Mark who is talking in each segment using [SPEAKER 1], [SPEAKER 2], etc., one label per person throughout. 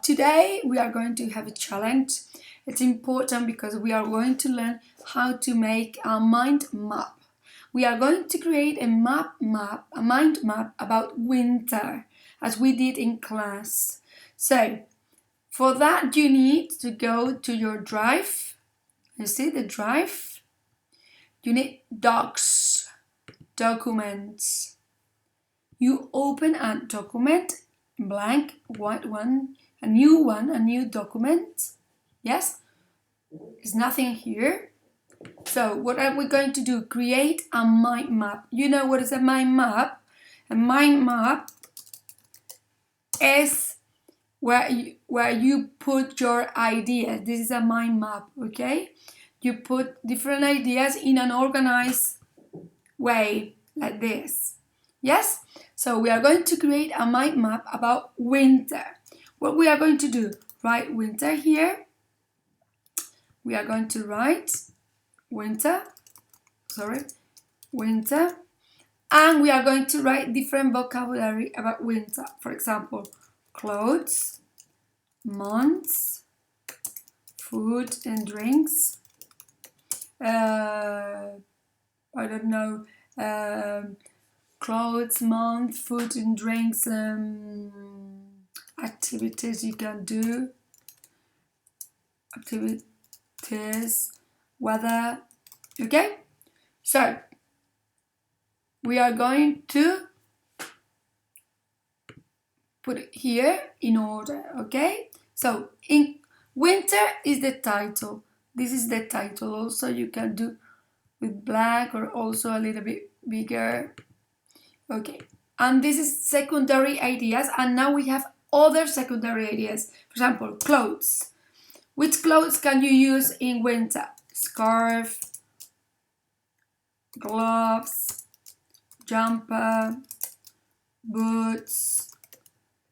[SPEAKER 1] Today we are going to have a challenge. It's important because we are going to learn how to make a mind map. We are going to create a mind map about winter, as we did in class. So, for that you need to go to your drive. You see the drive? You need docs, documents. You open a document, blank, white one, a new document. Yes? There's nothing here. So what are we going to do? Create a mind map. You know what is a mind map? A mind map is where you put your ideas. This is a mind map, okay? You put different ideas in an organized way, like this. Yes? So we are going to create a mind map about winter. What we are going to do? Write winter here. We are going to write winter, and we are going to write different vocabulary about winter. For example, clothes, months, food and drinks, I don't know, clothes, month, food and drinks, activities you can do, weather, okay? So, we are going to put it here in order, okay? So, in winter is the title. This is the title. Also, you can do with black or also a little bit bigger. Okay, and this is secondary ideas, and now we have other secondary ideas. For example, clothes. Which clothes can you use in winter? Scarf, gloves, jumper, boots,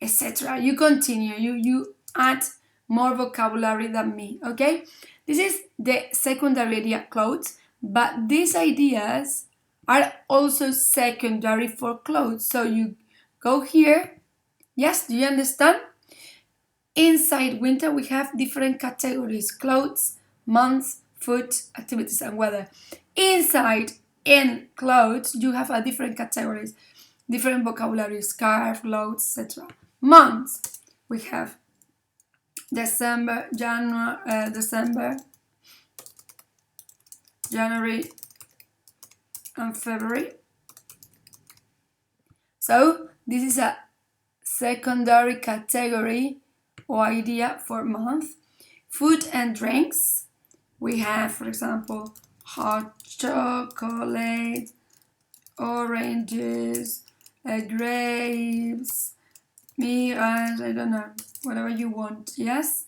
[SPEAKER 1] etc. You continue, you add more vocabulary than me, okay? This is the secondary idea, clothes, but these ideas are also secondary for clothes. So you go here. Yes, do you understand? Inside winter we have different categories: clothes, months, food, activities and weather. Inside in clothes you have a different categories, different vocabulary: scarf, clothes, etc. Months we have December, January and February. So this is a secondary category or idea for month. Food and drinks. We have, for example, hot chocolate, oranges, grapes, mirage, I don't know, whatever you want, yes?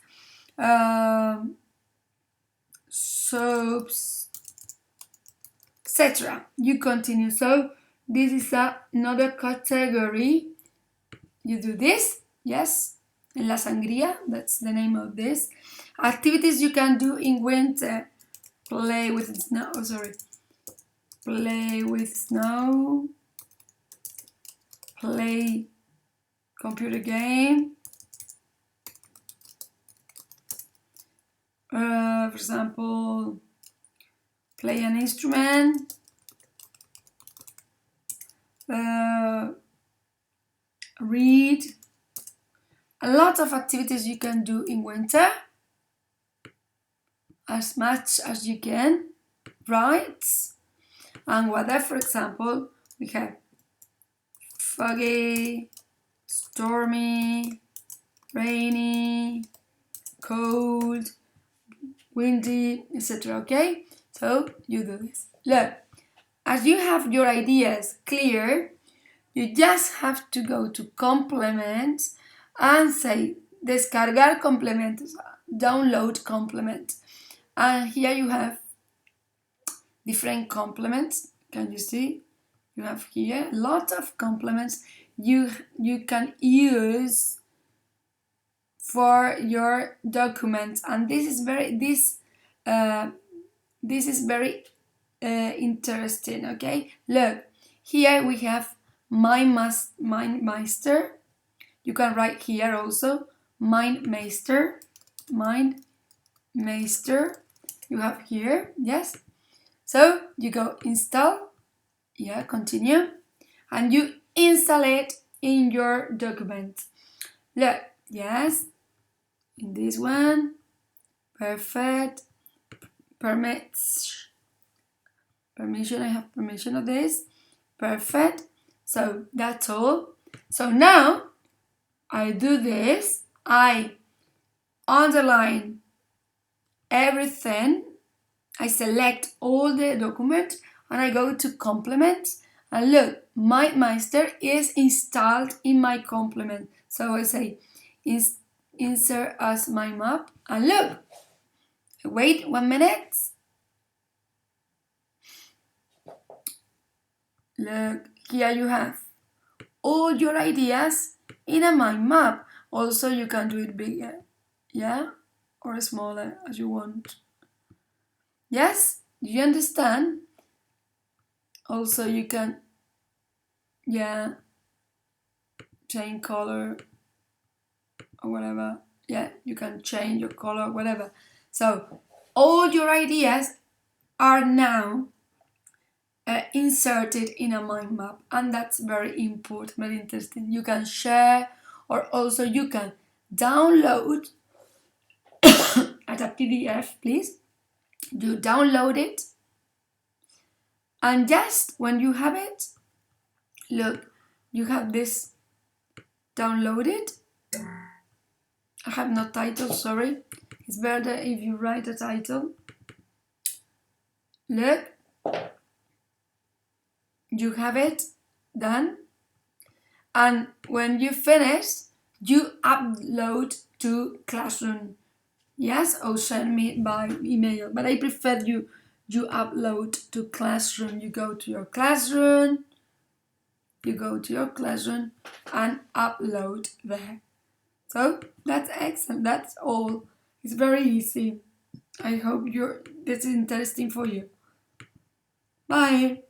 [SPEAKER 1] Soaps, etc. You continue. So this is another category. You do this, yes, en la sangría, that's the name of this. Activities you can do in winter: play with snow, play computer game, for example, play an instrument, read. A lot of activities you can do in winter, as much as you can, right? And weather, for example, we have foggy, stormy, rainy, cold, windy, etc. Okay? So you do this. Look, as you have your ideas clear, you just have to go to complements and say descargar complementos, download complements. And here you have different complements. Can you see? You have here a lot of complements you can use for your documents, and this is very interesting. Okay, look, here we have Mindmeister. You can write here also Mindmeister, Mindmeister, you have here, yes. So you go install, yeah, continue, and you install it in your document. Look, yes, in this one, perfect, permission, I have permission of this, perfect. So that's all. So now I do this, I underline everything, I select all the document, and I go to complement, and look, Mindmeister is installed in my complement. So I say insert as my map, and look, wait 1 minute, look, here you have all your ideas in a mind map. Also you can do it bigger, yeah, or smaller as you want. Yes, do you understand? Also you can, yeah, change color or whatever. Yeah, you can change your color, whatever. So all your ideas are now inserted in a mind map, and that's very important, very interesting. You can share, or also you can download at a PDF, please. You download it, and just when you have it, look, you have this downloaded. I have no title, sorry. It's better if you write a title. Look, you have it done, and when you finish, you upload to Classroom. Yes, or send me by email, but I prefer you upload to Classroom. You go to your Classroom, and upload there. So that's excellent. That's all. It's very easy. I hope this is interesting for you. Bye.